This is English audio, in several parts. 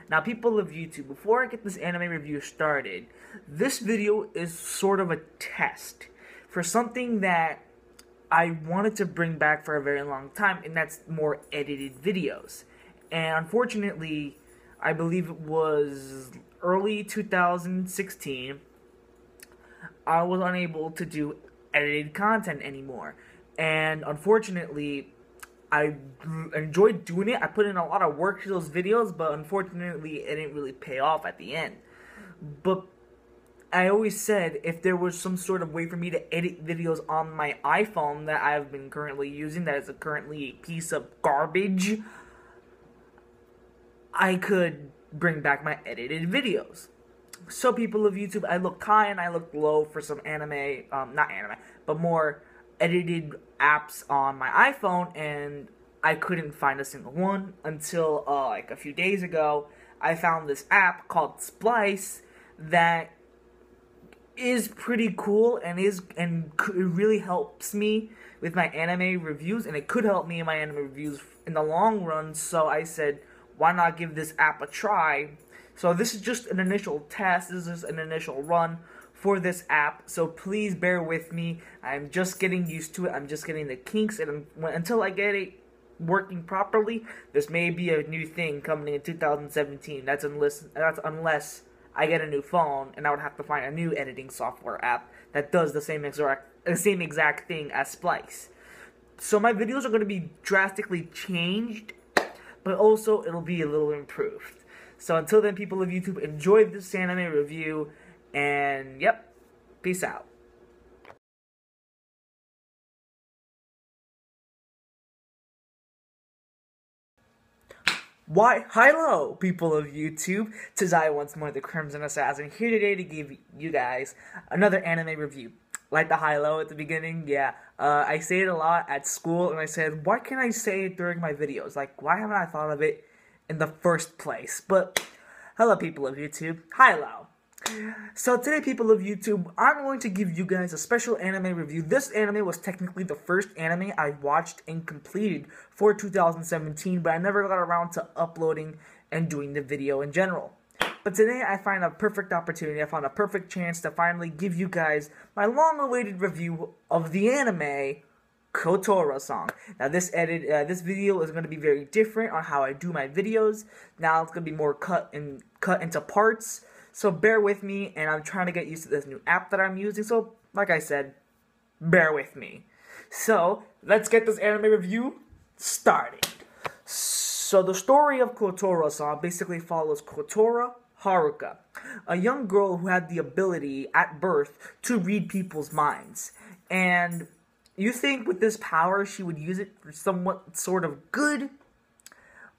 Now, people of YouTube, before I get this anime review started, this video is sort of a test for something that I wanted to bring back for a very long time, and that's more edited videos. And unfortunately, I believe it was early 2016, I was unable to do edited content anymore. And unfortunately, I enjoyed doing it. I put in a lot of work to those videos, but unfortunately, it didn't really pay off at the end. But I always said if there was some sort of way for me to edit videos on my iPhone that I've been currently using, that is currently a piece of garbage, I could bring back my edited videos. So, people of YouTube, I looked high and I looked low for some anime, not anime, but more edited apps on my iPhone, and I couldn't find a single one until, like a few days ago, I found this app called Splice that is pretty cool and it really helps me with my anime reviews, and it could help me in my anime reviews in the long run. So I said, why not give this app a try? So this is just an initial test. This is an initial run for this app. So please bear with me. I'm just getting used to it. I'm just getting the kinks, and until I get it working properly, this may be a new thing coming in 2017. That's unless I get a new phone, and I would have to find a new editing software app that does the same exact thing as Splice. So my videos are going to be drastically changed, but also it'll be a little improved. So until then, people of YouTube, enjoy this anime review, and yep, peace out. Why, hello, people of YouTube, 'tis I once more, the Crimson Assassin, here today to give you guys another anime review. Like the high-low at the beginning, yeah, I say it a lot at school, and I said, why can't I say it during my videos? Like, why haven't I thought of it in the first place? But, hello, people of YouTube, high-low. So today, people of YouTube, I'm going to give you guys a special anime review. This anime was technically the first anime I watched and completed for 2017, but I never got around to uploading and doing the video in general. But today, I find a perfect opportunity, I found a perfect chance to finally give you guys my long-awaited review of the anime Kotoura-San. Now, this video is going to be very different on how I do my videos. Now, it's going to be more cut into parts. So bear with me, and I'm trying to get used to this new app that I'm using. So, like I said, bear with me. So, let's get this anime review started. So, the story of Kotoura-san basically follows Kotoura Haruka, a young girl who had the ability at birth to read people's minds. And you think with this power she would use it for somewhat sort of good,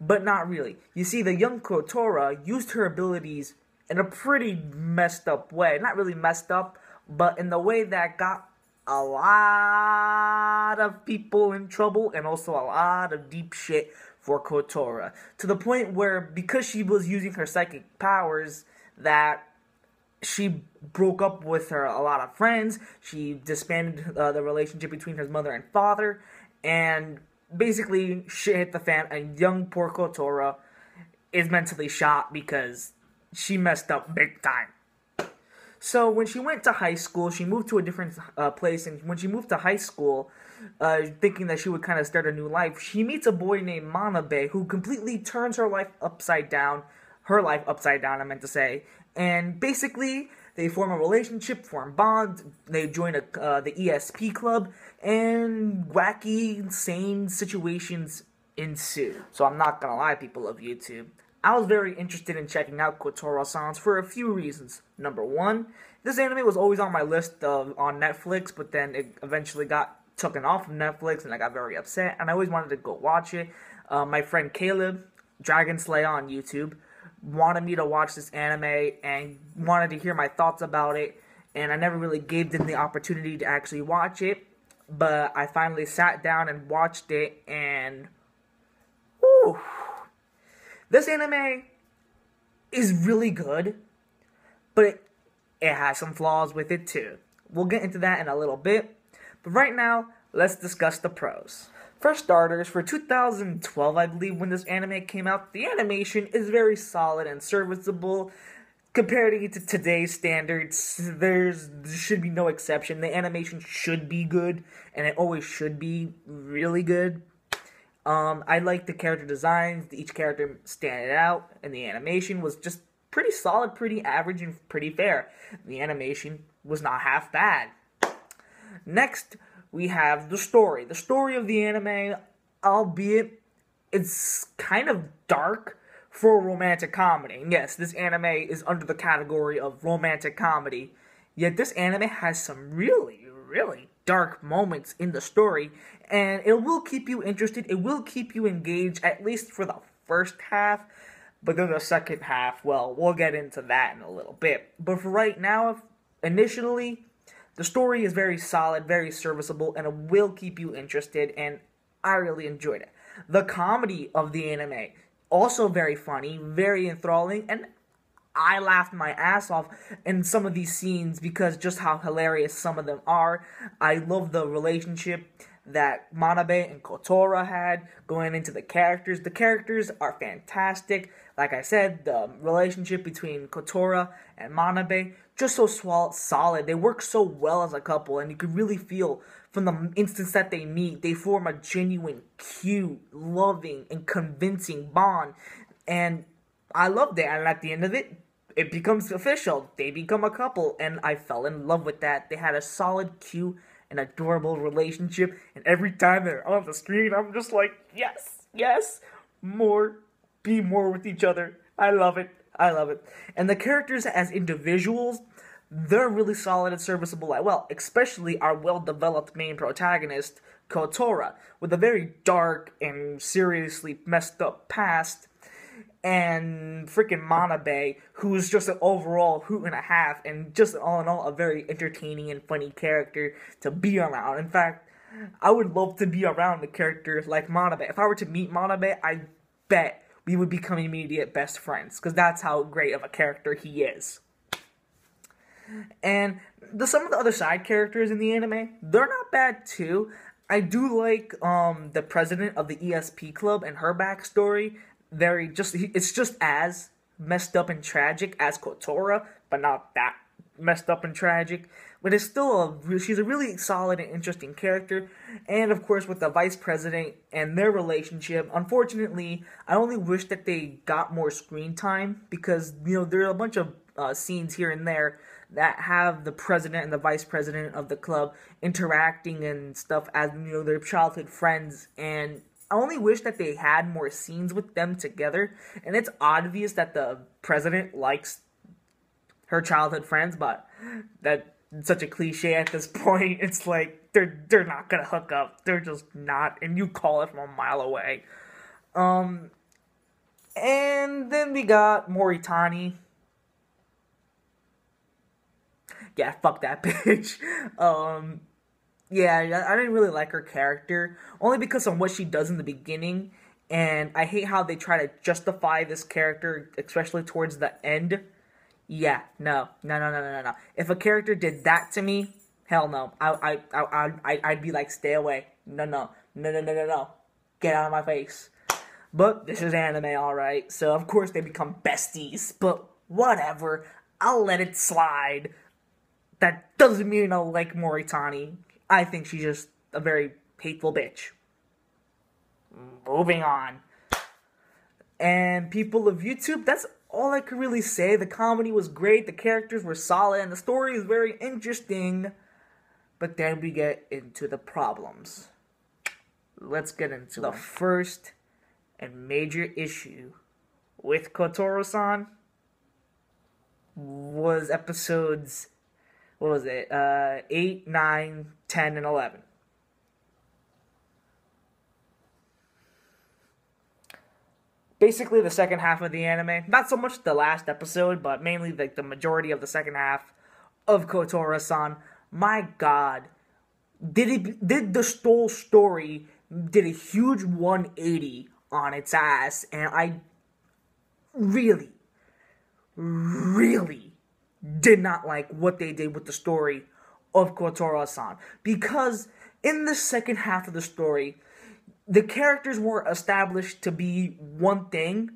but not really. You see, the young Kotoura used her abilities in a pretty messed up way. Not really messed up, but in the way that got a lot of people in trouble and also a lot of deep shit for Kotoura. To the point where, because she was using her psychic powers, that she broke up with a lot of friends. She disbanded the relationship between her mother and father, and basically shit hit the fan, and young poor Kotoura is mentally shot because she messed up big time. So when she went to high school, she moved to a different place, and when she moved to high school, thinking that she would kind of start a new life, she meets a boy named Manabe who completely turns her life upside down. Her life upside down, I meant to say. And basically, they form a relationship, form bonds, they join the ESP club, and wacky, insane situations ensue. So I'm not gonna lie, people of YouTube, I was very interested in checking out Kotoura-san for a few reasons. Number one, this anime was always on my list on Netflix, but then it eventually got taken off of Netflix, and I got very upset, and I always wanted to go watch it. My friend Caleb, Dragon Slayer on YouTube, wanted me to watch this anime and wanted to hear my thoughts about it, and I never really gave them the opportunity to actually watch it, but I finally sat down and watched it, and whew, this anime is really good, but it has some flaws with it too. We'll get into that in a little bit, but right now, let's discuss the pros. For starters, for 2012, I believe, when this anime came out, the animation is very solid and serviceable. Comparing it to today's standards, there should be no exception. The animation should be good, and it always should be really good. I like the character designs. Each character standing out, and the animation was just pretty solid, pretty average, and pretty fair. The animation was not half bad. Next, we have the story. The story of the anime, albeit it's kind of dark for a romantic comedy. And yes, this anime is under the category of romantic comedy. Yet this anime has some really, really dark moments in the story, and it will keep you interested. It will keep you engaged, at least for the first half. But then the second half, well, we'll get into that in a little bit. But for right now, initially, the story is very solid, very serviceable, and it will keep you interested, and I really enjoyed it. The comedy of the anime, also very funny, very enthralling, and I laughed my ass off in some of these scenes because just how hilarious some of them are. I love the relationship that Manabe and Kotoura had going into the characters. The characters are fantastic. Like I said, the relationship between Kotoura and Manabe, just so solid. They work so well as a couple, and you could really feel from the instance that they meet, they form a genuine, cute, loving, and convincing bond. And I loved it, and at the end of it, it becomes official. They become a couple, and I fell in love with that. They had a solid, cute, and adorable relationship, and every time they're on the screen, I'm just like, yes, yes, more, be more with each other. I love it. I love it. And the characters as individuals, they're really solid and serviceable as well, especially our well-developed main protagonist, Kotoura, with a very dark and seriously messed up past, and freaking Manabe, who's just an overall hoot and a half, and just all in all, a very entertaining and funny character to be around. In fact, I would love to be around a character like Manabe. If I were to meet Manabe, I bet we would become immediate best friends, because that's how great of a character he is. And some of the other side characters in the anime, they're not bad too. I do like the president of the ESP club and her backstory. It's just as messed up and tragic as Kotoura, but not that messed up and tragic. But it's still she's a really solid and interesting character. And of course, with the vice president and their relationship, unfortunately, I only wish that they got more screen time, because there are a bunch of scenes here and there that have the president and the vice president of the club interacting and stuff as their childhood friends, and I only wish that they had more scenes with them together. And it's obvious that the president likes her childhood friends, but that's such a cliche at this point. It's like they're not gonna hook up. They're just not, and you call it from a mile away. And then we got Moritani. Yeah, fuck that bitch. Yeah, I didn't really like her character, only because of what she does in the beginning, and I hate how they try to justify this character, especially towards the end. Yeah, no. If a character did that to me, hell no. I'd be like, stay away. No. Get out of my face. But this is anime, alright, so of course they become besties, but whatever. I'll let it slide. That doesn't mean I like Moritani. I think she's just a very hateful bitch. Moving on. And people of YouTube, that's all I could really say. The comedy was great, the characters were solid, and the story is very interesting. But then we get into the problems. Let's get into the first and major issue with Kotoura-San was episodes, 8, 9, 10, and 11. Basically the second half of the anime, not so much the last episode, but mainly like the majority of the second half of Kotoura-San. My god, did the whole story did a huge 180 on its ass, and I really did not like what they did with the story of Kotoura-San, because in the second half of the story, the characters were established to be one thing,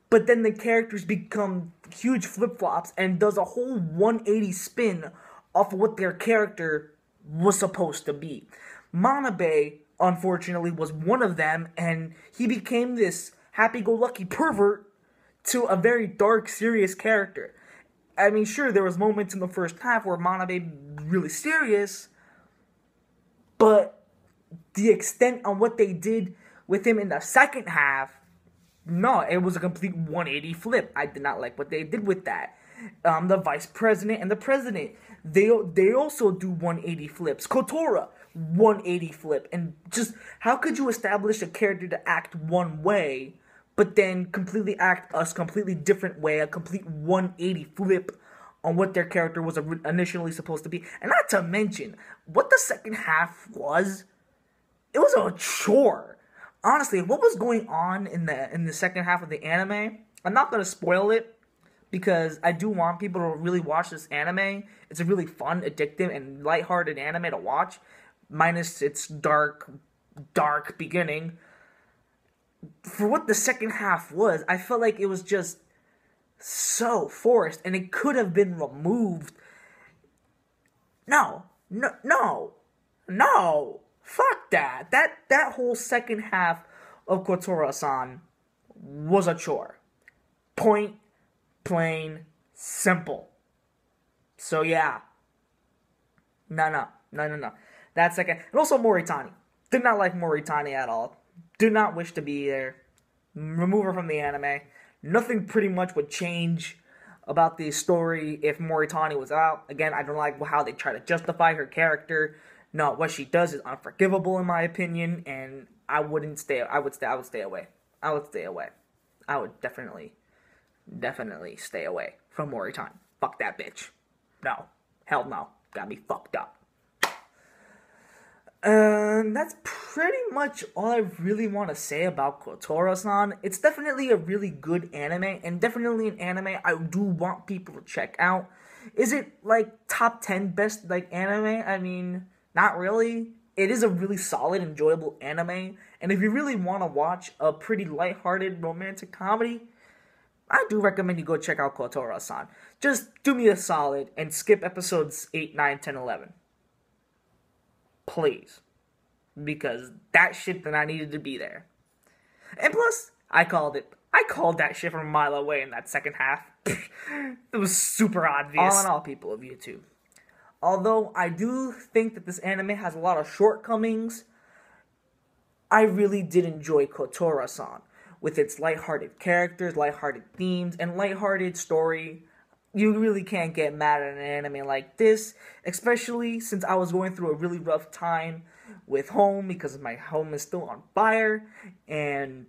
but then the characters become huge flip-flops and does a whole 180 spin off of what their character was supposed to be. Manabe, unfortunately, was one of them, and he became this happy-go-lucky pervert to a very dark, serious character. I mean, sure, there was moments in the first half where Manabe really serious, but the extent on what they did with him in the second half, no, it was a complete 180 flip. I did not like what they did with that. The vice president and the president, they also do 180 flips. Kotoura, 180 flip. And just, how could you establish a character to act one way, but then completely act a completely different way, a complete 180 flip on what their character was initially supposed to be? And not to mention, what the second half was, it was a chore. Honestly, what was going on in the second half of the anime, I'm not going to spoil it, because I do want people to really watch this anime. It's a really fun, addictive, and lighthearted anime to watch, minus its dark beginning. For what the second half was, I felt like it was just so forced, and it could have been removed. No. Fuck that. That whole second half of Kotoura-San was a chore. Point, plain, simple. So yeah. No. That second, and also Moritani. Did not like Moritani at all. Did not wish to be there. Remove her from the anime. Nothing pretty much would change about the story if Moritani was out. Again, I don't like how they try to justify her character. No, what she does is unforgivable in my opinion, and I would stay away. I would definitely stay away from Moritani. Fuck that bitch. No. Hell no. Got me fucked up. And that's pretty much all I really want to say about Kotoura-San. It's definitely a really good anime, and definitely an anime I do want people to check out. Is it, like, top 10 best, like, anime? I mean, not really. It is a really solid, enjoyable anime, and if you really want to watch a pretty lighthearted romantic comedy, I do recommend you go check out Kotoura-San. Just do me a solid and skip episodes 8, 9, 10, 11. Please. Because that shit that I needed to be there. And plus, I called that shit from a mile away in that second half. It was super obvious. All in all, people of YouTube. Although I do think that this anime has a lot of shortcomings, I really did enjoy Kotoura-San. With its lighthearted characters, lighthearted themes, and lighthearted story. You really can't get mad at an anime like this, especially since I was going through a really rough time with home because my home is still on fire and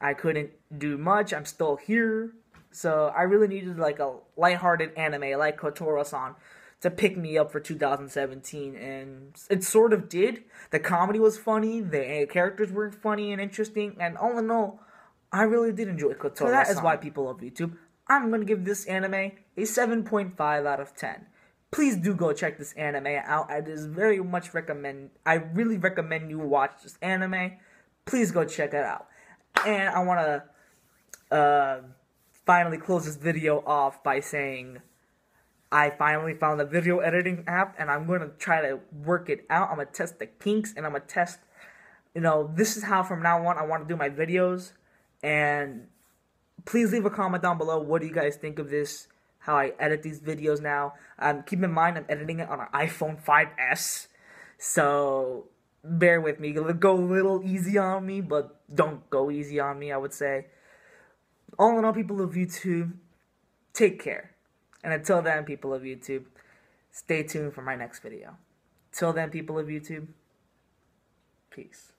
I couldn't do much. I'm still here, so I really needed like a lighthearted anime like Kotoura-San to pick me up for 2017, and it sort of did. The comedy was funny, the characters were funny and interesting, and all in all, I really did enjoy Kotoura-san. So that is why, people of YouTube, I'm going to give this anime a 7.5 out of 10. Please do go check this anime out. I really recommend you watch this anime. Please go check it out. And I want to finally close this video off by saying I finally found a video editing app, and I'm going to try to work it out. I'm going to test the kinks, and I'm going to test, this is how from now on I want to do my videos. And please leave a comment down below. What do you guys think of this? How I edit these videos now. Keep in mind, I'm editing it on an iPhone 5S. So, bear with me. Go a little easy on me, but don't go easy on me, I would say. All in all, people of YouTube, take care. And until then, people of YouTube, stay tuned for my next video. Till then, people of YouTube, peace.